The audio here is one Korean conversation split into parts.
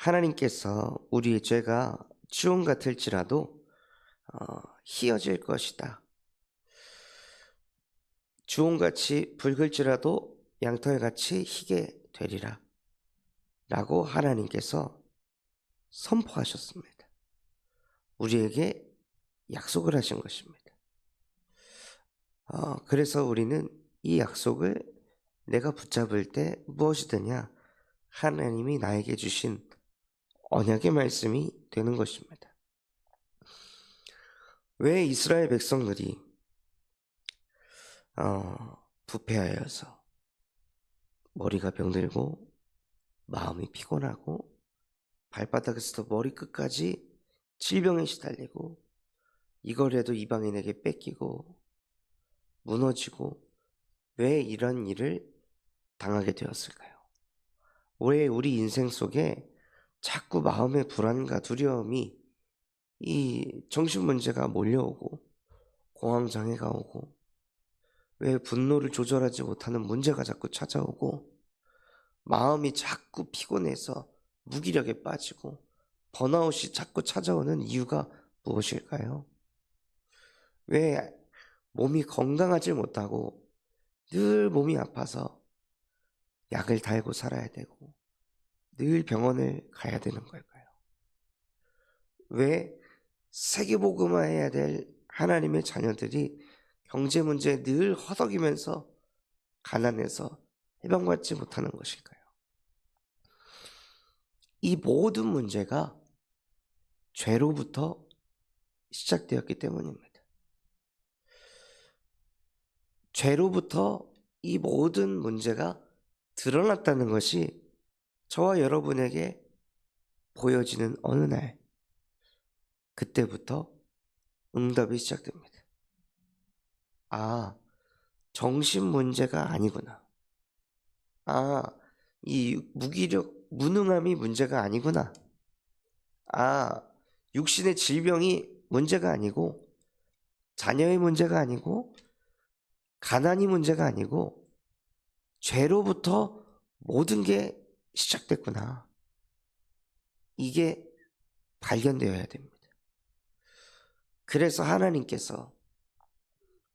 하나님께서 우리의 죄가 주홍 같을지라도 희어질 것이다. 주홍같이 붉을지라도 양털같이 희게 되리라 라고 하나님께서 선포하셨습니다. 우리에게 약속을 하신 것입니다. 그래서 우리는 이 약속을 내가 붙잡을 때 무엇이더냐? 하나님이 나에게 주신 언약의 말씀이 되는 것입니다. 왜 이스라엘 백성들이 부패하여서 머리가 병들고 마음이 피곤하고 발바닥에서부터 머리끝까지 질병에 시달리고 이걸 해도 이방인에게 뺏기고 무너지고 왜 이런 일을 당하게 되었을까요? 왜 우리 인생 속에 자꾸 마음의 불안과 두려움이 이 정신 문제가 몰려오고 공황장애가 오고 왜 분노를 조절하지 못하는 문제가 자꾸 찾아오고 마음이 자꾸 피곤해서 무기력에 빠지고 번아웃이 자꾸 찾아오는 이유가 무엇일까요? 왜 몸이 건강하지 못하고 늘 몸이 아파서 약을 달고 살아야 되고 늘 병원을 가야 되는 걸까요? 왜 세계복음화해야 될 하나님의 자녀들이 경제 문제에 늘 허덕이면서 가난해서 해방받지 못하는 것일까요? 이 모든 문제가 죄로부터 시작되었기 때문입니다. 죄로부터 이 모든 문제가 드러났다는 것이 저와 여러분에게 보여지는 어느 날, 그때부터 응답이 시작됩니다. 정신 문제가 아니구나. 이 무기력, 무능함이 문제가 아니구나. 육신의 질병이 문제가 아니고, 자녀의 문제가 아니고, 가난이 문제가 아니고, 죄로부터 모든 게 시작됐구나. 이게 발견되어야 됩니다. 그래서 하나님께서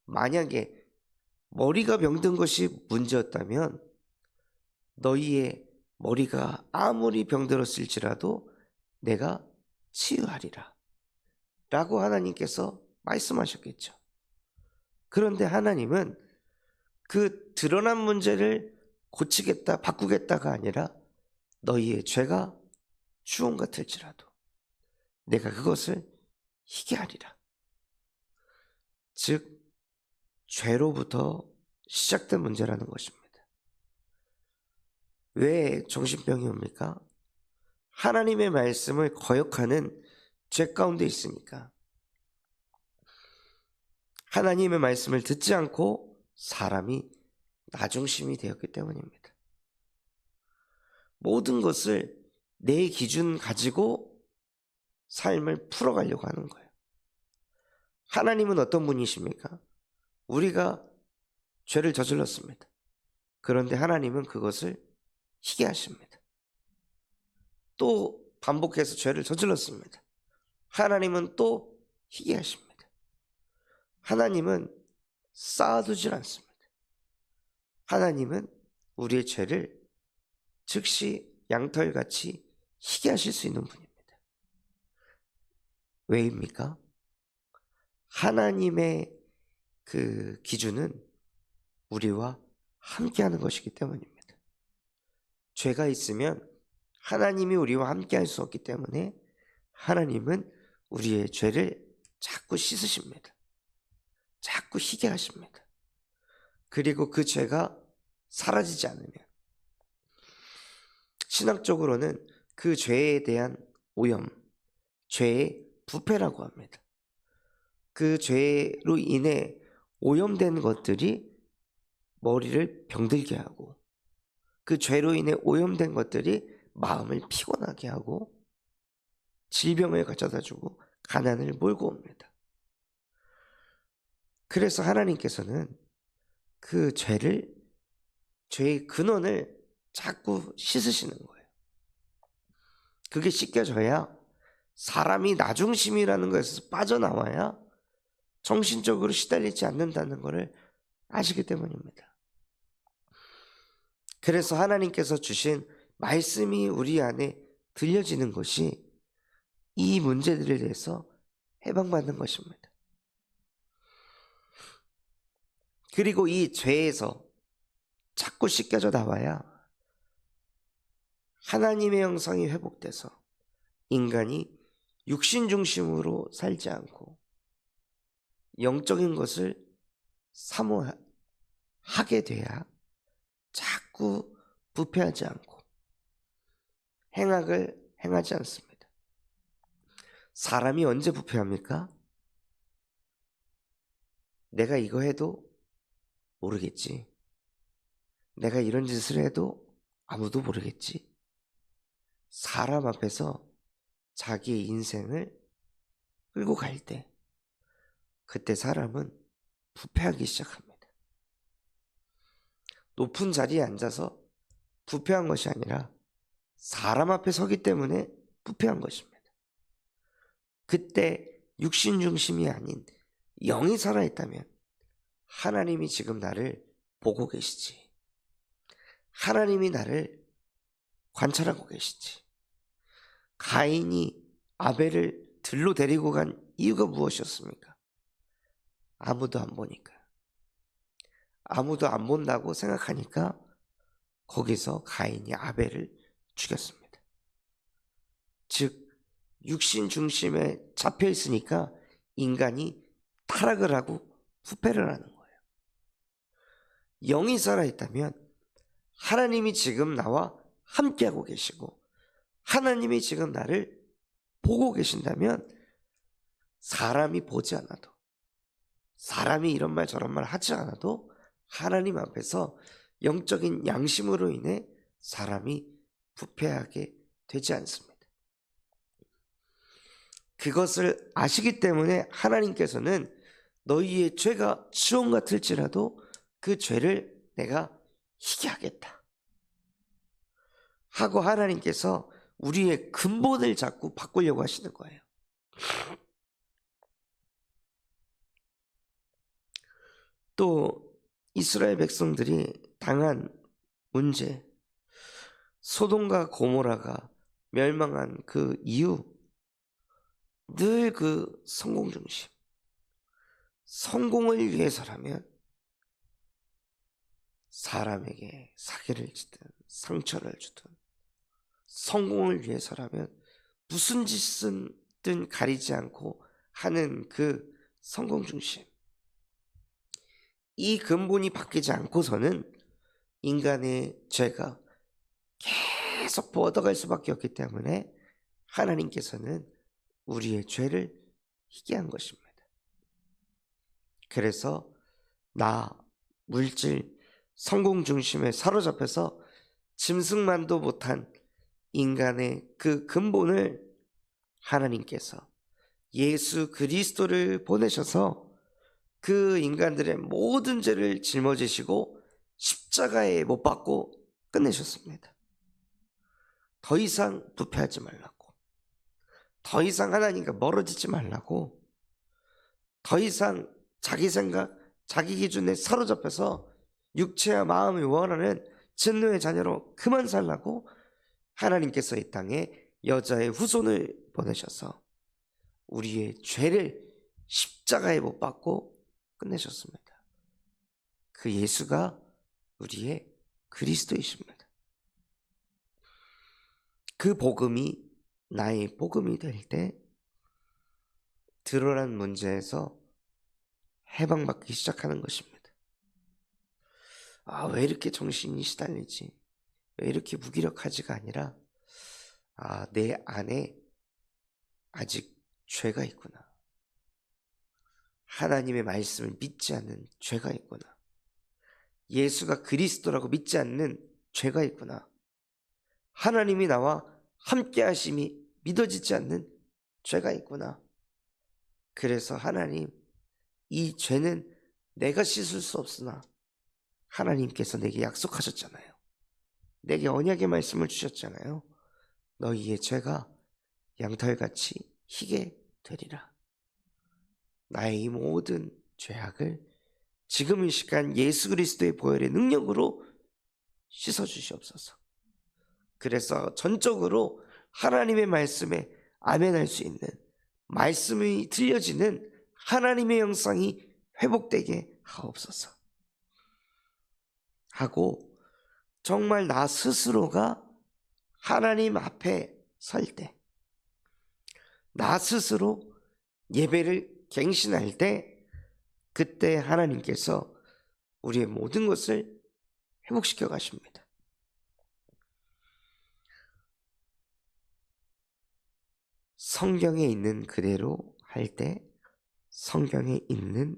만약에 머리가 병든 것이 문제였다면 너희의 머리가 아무리 병들었을지라도 내가 치유하리라 라고 하나님께서 말씀하셨겠죠. 그런데 하나님은 그 드러난 문제를 고치겠다, 바꾸겠다가 아니라 너희의 죄가 주홍 같을지라도 내가 그것을 희게 하리라. 즉 죄로부터 시작된 문제라는 것입니다. 왜 정신병이 옵니까? 하나님의 말씀을 거역하는 죄 가운데 있으니까. 하나님의 말씀을 듣지 않고 사람이 나중심이 되었기 때문입니다. 모든 것을 내 기준 가지고 삶을 풀어가려고 하는 거예요. 하나님은 어떤 분이십니까? 우리가 죄를 저질렀습니다. 그런데 하나님은 그것을 희게 하십니다. 또 반복해서 죄를 저질렀습니다. 하나님은 또 희게 하십니다. 하나님은 쌓아두질 않습니다. 하나님은 우리의 죄를 즉시 양털같이 희게 하실 수 있는 분입니다. 왜입니까? 하나님의 그 기준은 우리와 함께하는 것이기 때문입니다. 죄가 있으면 하나님이 우리와 함께할 수 없기 때문에 하나님은 우리의 죄를 자꾸 씻으십니다. 자꾸 희게 하십니다. 그리고 그 죄가 사라지지 않으면 신학적으로는 그 죄에 대한 오염, 죄의 부패라고 합니다. 그 죄로 인해 오염된 것들이 머리를 병들게 하고 그 죄로 인해 오염된 것들이 마음을 피곤하게 하고 질병을 가져다 주고 가난을 몰고 옵니다. 그래서 하나님께서는 그 죄의 근원을 자꾸 씻으시는 거예요. 그게 씻겨져야 사람이 나중심이라는 것에서 빠져나와야 정신적으로 시달리지 않는다는 것을 아시기 때문입니다. 그래서 하나님께서 주신 말씀이 우리 안에 들려지는 것이 이 문제들에 대해서 해방받는 것입니다. 그리고 이 죄에서 자꾸 씻겨져 나와야 하나님의 형상이 회복돼서 인간이 육신 중심으로 살지 않고 영적인 것을 사모하게 돼야 자꾸 부패하지 않고 행악을 행하지 않습니다. 사람이 언제 부패합니까? 내가 이거 해도 모르겠지. 내가 이런 짓을 해도 아무도 모르겠지. 사람 앞에서 자기의 인생을 끌고 갈 때, 그때 사람은 부패하기 시작합니다. 높은 자리에 앉아서 부패한 것이 아니라 사람 앞에 서기 때문에 부패한 것입니다. 그때 육신 중심이 아닌 영이 살아있다면 하나님이 지금 나를 보고 계시지. 하나님이 나를 관찰하고 계시지. 가인이 아벨을 들로 데리고 간 이유가 무엇이었습니까? 아무도 안 보니까. 아무도 안 본다고 생각하니까 거기서 가인이 아벨을 죽였습니다. 즉 육신 중심에 잡혀 있으니까 인간이 타락을 하고 부패를 하는 거예요. 영이 살아있다면 하나님이 지금 나와 함께하고 계시고 하나님이 지금 나를 보고 계신다면 사람이 보지 않아도, 사람이 이런 말 저런 말 하지 않아도 하나님 앞에서 영적인 양심으로 인해 사람이 부패하게 되지 않습니다. 그것을 아시기 때문에 하나님께서는 너희의 죄가 수온 같을지라도 그 죄를 내가 희게 하겠다 하고 하나님께서 우리의 근본을 자꾸 바꾸려고 하시는 거예요. 또 이스라엘 백성들이 당한 문제, 소돔과 고모라가 멸망한 그 이유, 늘 그 성공 중심. 성공을 위해서라면 사람에게 사기를 치든 상처를 주든, 성공을 위해서라면 무슨 짓은 가리지 않고 하는 그 성공 중심. 이 근본이 바뀌지 않고서는 인간의 죄가 계속 뻗어갈 수밖에 없기 때문에 하나님께서는 우리의 죄를 희게 한 것입니다. 그래서 물질, 성공 중심에 사로잡혀서 짐승만도 못한 인간의 그 근본을 하나님께서 예수 그리스도를 보내셔서 그 인간들의 모든 죄를 짊어지시고 십자가에 못 박고 끝내셨습니다. 더 이상 부패하지 말라고, 더 이상 하나님과 멀어지지 말라고, 더 이상 자기 생각, 자기 기준에 사로잡혀서 육체와 마음이 원하는 진노의 자녀로 그만 살라고 하나님께서 이 땅에 여자의 후손을 보내셔서 우리의 죄를 십자가에 못 박고 끝내셨습니다. 그 예수가 우리의 그리스도이십니다. 그 복음이 나의 복음이 될 때 드러난 문제에서 해방받기 시작하는 것입니다. 왜 이렇게 정신이 시달리지? 왜 이렇게 무기력하지가 아니라 내 안에 아직 죄가 있구나. 하나님의 말씀을 믿지 않는 죄가 있구나. 예수가 그리스도라고 믿지 않는 죄가 있구나. 하나님이 나와 함께 하심이 믿어지지 않는 죄가 있구나. 그래서 하나님, 이 죄는 내가 씻을 수 없으나 하나님께서 내게 약속하셨잖아요. 내게 언약의 말씀을 주셨잖아요. 너희의 죄가 양털같이 희게 되리라. 나의 이 모든 죄악을 지금 이 시간 예수 그리스도의 보혈의 능력으로 씻어주시옵소서. 그래서 전적으로 하나님의 말씀에 아멘할 수 있는, 말씀이 들려지는 하나님의 영상이 회복되게 하옵소서 하고, 정말 나 스스로가 하나님 앞에 설 때, 나 스스로 예배를 갱신할 때, 그때 하나님께서 우리의 모든 것을 회복시켜 가십니다. 성경에 있는 그대로 할 때 성경에 있는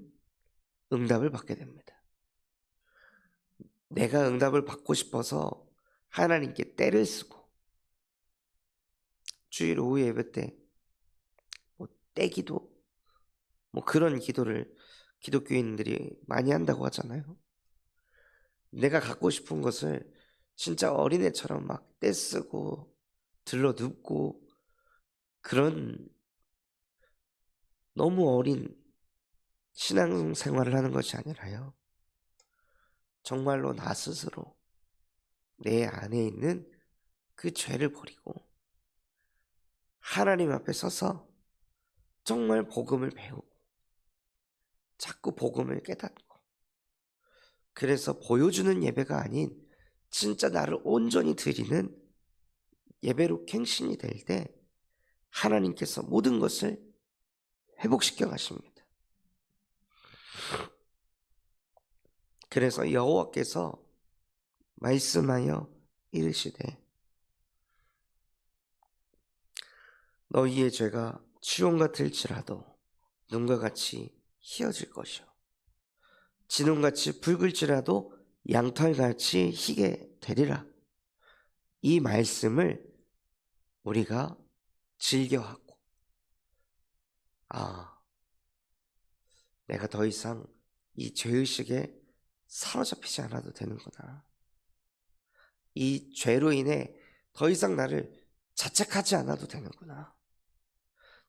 응답을 받게 됩니다. 내가 응답을 받고 싶어서 하나님께 떼를 쓰고, 주일 오후 예배 때 떼기도, 그런 기도를 기독교인들이 많이 한다고 하잖아요. 내가 갖고 싶은 것을 진짜 어린애처럼 막 떼쓰고 들러 눕고, 그런 너무 어린 신앙생활을 하는 것이 아니라요, 정말로 나 스스로 내 안에 있는 그 죄를 버리고 하나님 앞에 서서 정말 복음을 배우고 자꾸 복음을 깨닫고, 그래서 보여주는 예배가 아닌 진짜 나를 온전히 드리는 예배로 갱신이 될 때 하나님께서 모든 것을 회복시켜 가십니다. 그래서 여호와께서 말씀하여 이르시되 너희의 죄가 지옥 같을지라도 눈과 같이 희어질 것이요 진홍같이 붉을지라도 양털같이 희게 되리라. 이 말씀을 우리가 즐겨하고, 내가 더 이상 이 죄의식에 사로잡히지 않아도 되는구나. 이 죄로 인해 더 이상 나를 자책하지 않아도 되는구나.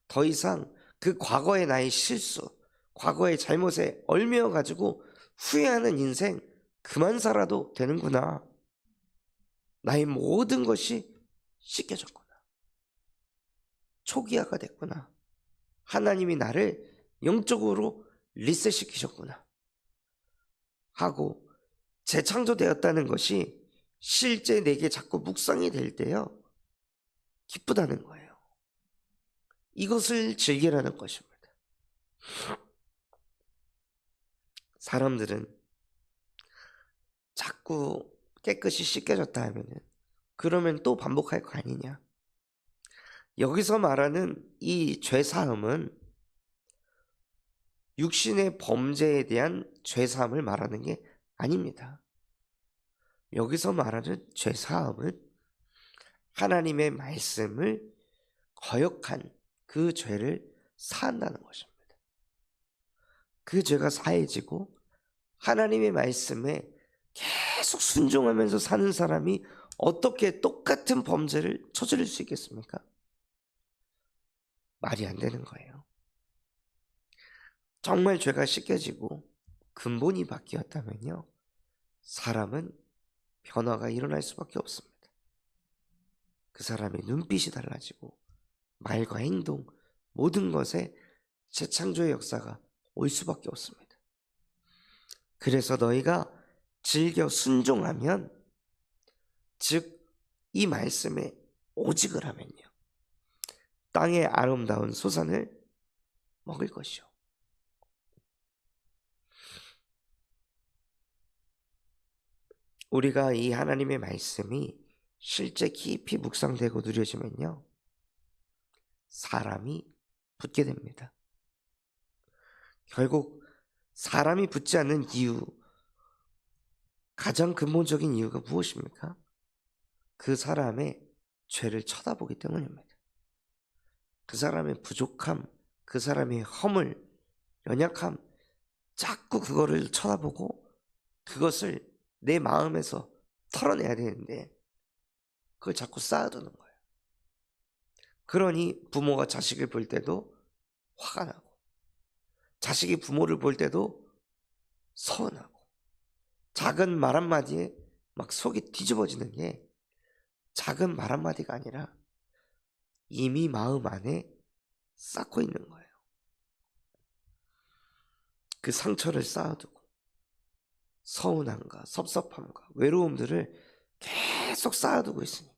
더 이상 그 과거의 나의 실수, 과거의 잘못에 얽매여 가지고 후회하는 인생 그만 살아도 되는구나. 나의 모든 것이 씻겨졌구나. 초기화가 됐구나. 하나님이 나를 영적으로 리셋시키셨구나 하고 재창조되었다는 것이 실제 내게 자꾸 묵상이 될 때요, 기쁘다는 거예요. 이것을 즐기라는 것입니다. 사람들은 자꾸 깨끗이 씻겨졌다 하면은 그러면 또 반복할 거 아니냐. 여기서 말하는 이 죄사함은 육신의 범죄에 대한 죄사함을 말하는 게 아닙니다. 여기서 말하는 죄사함은 하나님의 말씀을 거역한 그 죄를 사한다는 것입니다. 그 죄가 사해지고 하나님의 말씀에 계속 순종하면서 사는 사람이 어떻게 똑같은 범죄를 저지를 수 있겠습니까? 말이 안 되는 거예요. 정말 죄가 씻겨지고 근본이 바뀌었다면요, 사람은 변화가 일어날 수밖에 없습니다. 그 사람의 눈빛이 달라지고 말과 행동, 모든 것에 재창조의 역사가 올 수밖에 없습니다. 그래서 너희가 즐겨 순종하면, 즉 이 말씀에 오직을 하면요, 땅의 아름다운 소산을 먹을 것이요. 우리가 이 하나님의 말씀이 실제 깊이 묵상되고 누려지면요, 사람이 붙게 됩니다. 결국 사람이 붙지 않는 이유, 가장 근본적인 이유가 무엇입니까? 그 사람의 죄를 쳐다보기 때문입니다. 그 사람의 부족함, 그 사람의 허물, 연약함, 자꾸 그거를 쳐다보고 그것을 내 마음에서 털어내야 되는데 그걸 자꾸 쌓아두는 거예요. 그러니 부모가 자식을 볼 때도 화가 나고, 자식이 부모를 볼 때도 서운하고, 작은 말 한마디에 막 속이 뒤집어지는 게 작은 말 한마디가 아니라 이미 마음 안에 쌓고 있는 거예요. 그 상처를 쌓아두고 서운함과 섭섭함과 외로움들을 계속 쌓아두고 있으니까요.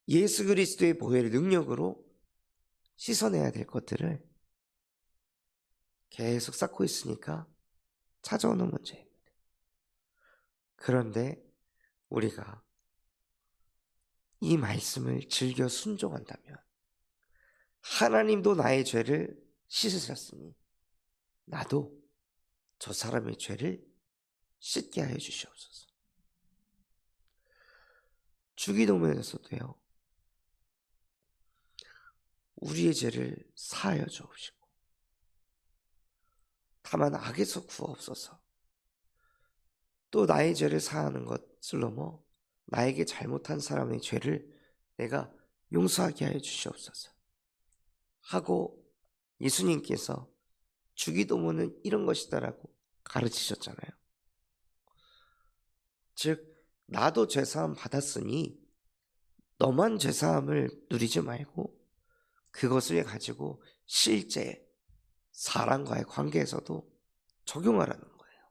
예수 그리스도의 보혈의 능력으로 씻어내야 될 것들을 계속 쌓고 있으니까 찾아오는 문제입니다. 그런데 우리가 이 말씀을 즐겨 순종한다면 하나님도 나의 죄를 씻으셨으니 나도 저 사람의 죄를 씻게 하여 주시옵소서. 주기도문에서도요, 우리의 죄를 사하여 주옵시고 다만 악에서 구하옵소서. 또 나의 죄를 사하는 것을 넘어 나에게 잘못한 사람의 죄를 내가 용서하게 하여 주시옵소서 하고 예수님께서 주기도문은 이런 것이다라고 가르치셨잖아요. 즉 나도 죄사함 받았으니 너만 죄사함을 누리지 말고 그것을 가지고 실제 사람과의 관계에서도 적용하라는 거예요.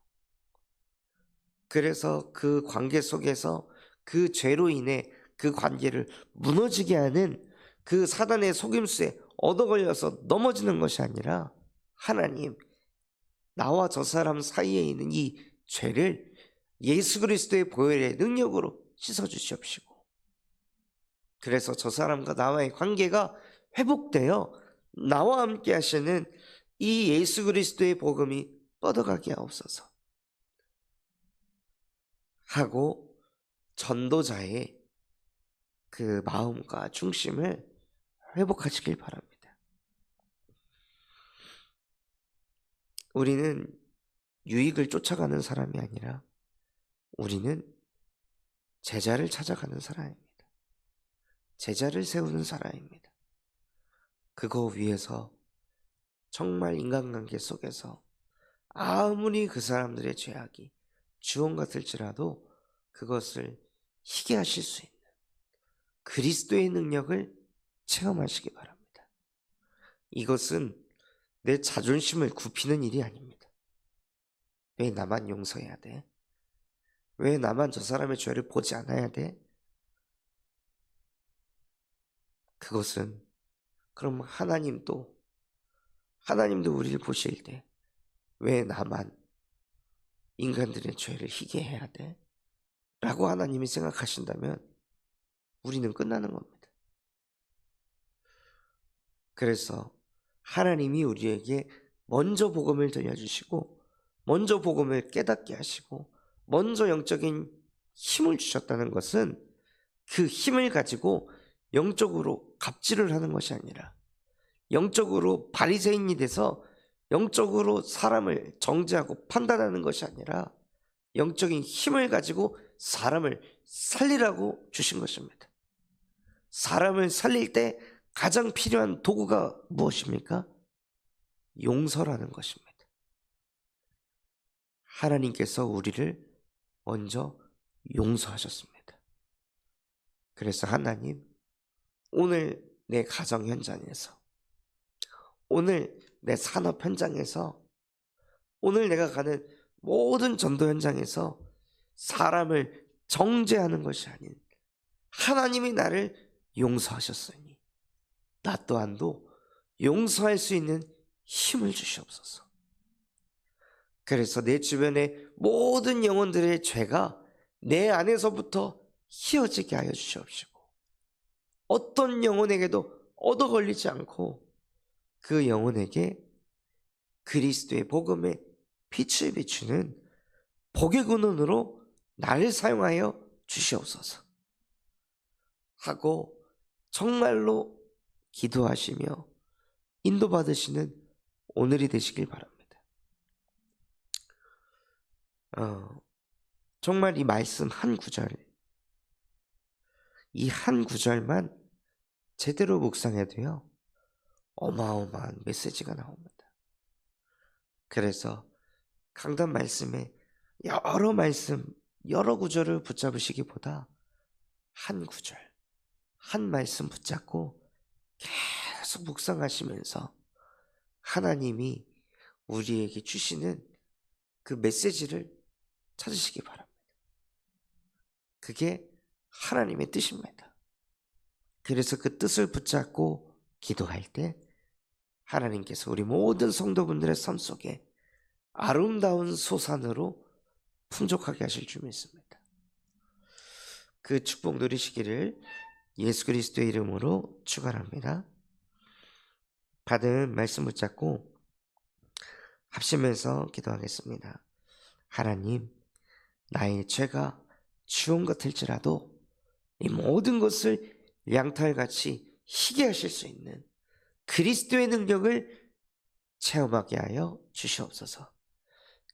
그래서 그 관계 속에서 그 죄로 인해 그 관계를 무너지게 하는 그 사단의 속임수에 얻어 걸려서 넘어지는 것이 아니라 하나님, 나와 저 사람 사이에 있는 이 죄를 예수 그리스도의 보혈의 능력으로 씻어주시옵시고, 그래서 저 사람과 나와의 관계가 회복되어 나와 함께 하시는 이 예수 그리스도의 복음이 뻗어가게 하옵소서 하고 전도자의 그 마음과 중심을 회복하시길 바랍니다. 우리는 유익을 쫓아가는 사람이 아니라 우리는 제자를 찾아가는 사람입니다. 제자를 세우는 사람입니다. 그거 위해서 정말 인간관계 속에서 아무리 그 사람들의 죄악이 주원 같을지라도 그것을 희게 하실 수 있는 그리스도의 능력을 체험하시기 바랍니다. 이것은 내 자존심을 굽히는 일이 아닙니다. 왜 나만 용서해야 돼? 왜 나만 저 사람의 죄를 보지 않아야 돼? 그것은 그럼 하나님도 우리를 보실 때 왜 나만 인간들의 죄를 희게 해야 돼? 라고 하나님이 생각하신다면 우리는 끝나는 겁니다. 그래서 하나님이 우리에게 먼저 복음을 들려주시고 먼저 복음을 깨닫게 하시고 먼저 영적인 힘을 주셨다는 것은 그 힘을 가지고 영적으로 갑질을 하는 것이 아니라 영적으로 바리새인이 돼서 영적으로 사람을 정죄하고 판단하는 것이 아니라 영적인 힘을 가지고 사람을 살리라고 주신 것입니다. 사람을 살릴 때 가장 필요한 도구가 무엇입니까? 용서라는 것입니다. 하나님께서 우리를 먼저 용서하셨습니다. 그래서 하나님, 오늘 내 가정 현장에서, 오늘 내 산업 현장에서, 오늘 내가 가는 모든 전도 현장에서 사람을 정죄하는 것이 아닌 하나님이 나를 용서하셨으니 나 또한도 용서할 수 있는 힘을 주시옵소서. 그래서 내 주변의 모든 영혼들의 죄가 내 안에서부터 희어지게 하여 주시옵시고 어떤 영혼에게도 얻어 걸리지 않고 그 영혼에게 그리스도의 복음의 빛을 비추는 복의 근원으로 나를 사용하여 주시옵소서 하고 정말로 기도하시며 인도받으시는 오늘이 되시길 바랍니다. 정말 이 말씀 한 구절, 이 한 구절만 제대로 묵상해도요, 어마어마한 메시지가 나옵니다. 그래서 강단 말씀에 여러 말씀, 여러 구절을 붙잡으시기보다 한 구절, 한 말씀 붙잡고 계속 묵상하시면서 하나님이 우리에게 주시는 그 메시지를 찾으시기 바랍니다. 그게 하나님의 뜻입니다. 그래서 그 뜻을 붙잡고 기도할 때 하나님께서 우리 모든 성도분들의 삶 속에 아름다운 소산으로 풍족하게 하실 줄 믿습니다. 그 축복 누리시기를 예수 그리스도의 이름으로 축원합니다. 받은 말씀 붙잡고 합심해서 기도하겠습니다. 하나님, 나의 죄가 주홍 같을지라도 이 모든 것을 양털같이 희게 하실 수 있는 그리스도의 능력을 체험하게 하여 주시옵소서.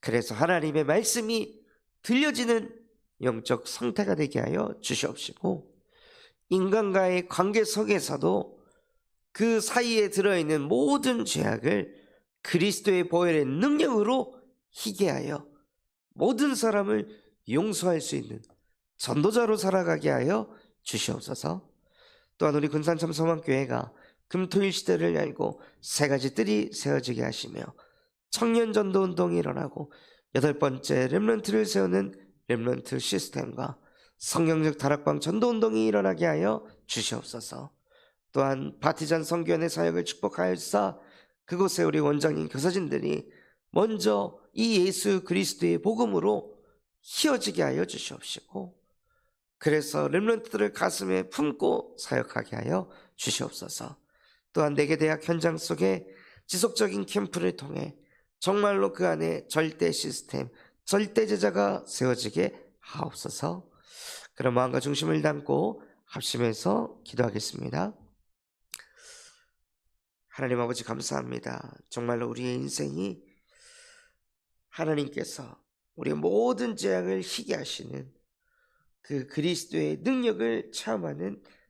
그래서 하나님의 말씀이 들려지는 영적 상태가 되게 하여 주시옵시고, 인간과의 관계 속에서도 그 사이에 들어있는 모든 죄악을 그리스도의 보혈의 능력으로 희게 하여 모든 사람을 용서할 수 있는 전도자로 살아가게 하여 주시옵소서. 또한 우리 군산참성환교회가 금토일 시대를 열고 세 가지 뜰이 세워지게 하시며 청년 전도 운동이 일어나고 8번째 렘넌트를 세우는 렘넌트 시스템과 성경적 다락방 전도 운동이 일어나게 하여 주시옵소서. 또한 바티잔 선교원의 사역을 축복하였사 그곳에 우리 원장님 교사진들이 먼저 이 예수 그리스도의 복음으로 휘어지게 하여 주시옵시고, 그래서 렘넌트들을 가슴에 품고 사역하게 하여 주시옵소서. 또한 내계대학 현장 속에 지속적인 캠프를 통해 정말로 그 안에 절대 시스템, 절대 제자가 세워지게 하옵소서. 그런 마음과 중심을 담고 합심해서 기도하겠습니다. 하나님 아버지 감사합니다. 정말로 우리의 인생이 하나님께서 우리의 모든 죄악을 희게 하시는 그 그리스도의 능력을 체험하는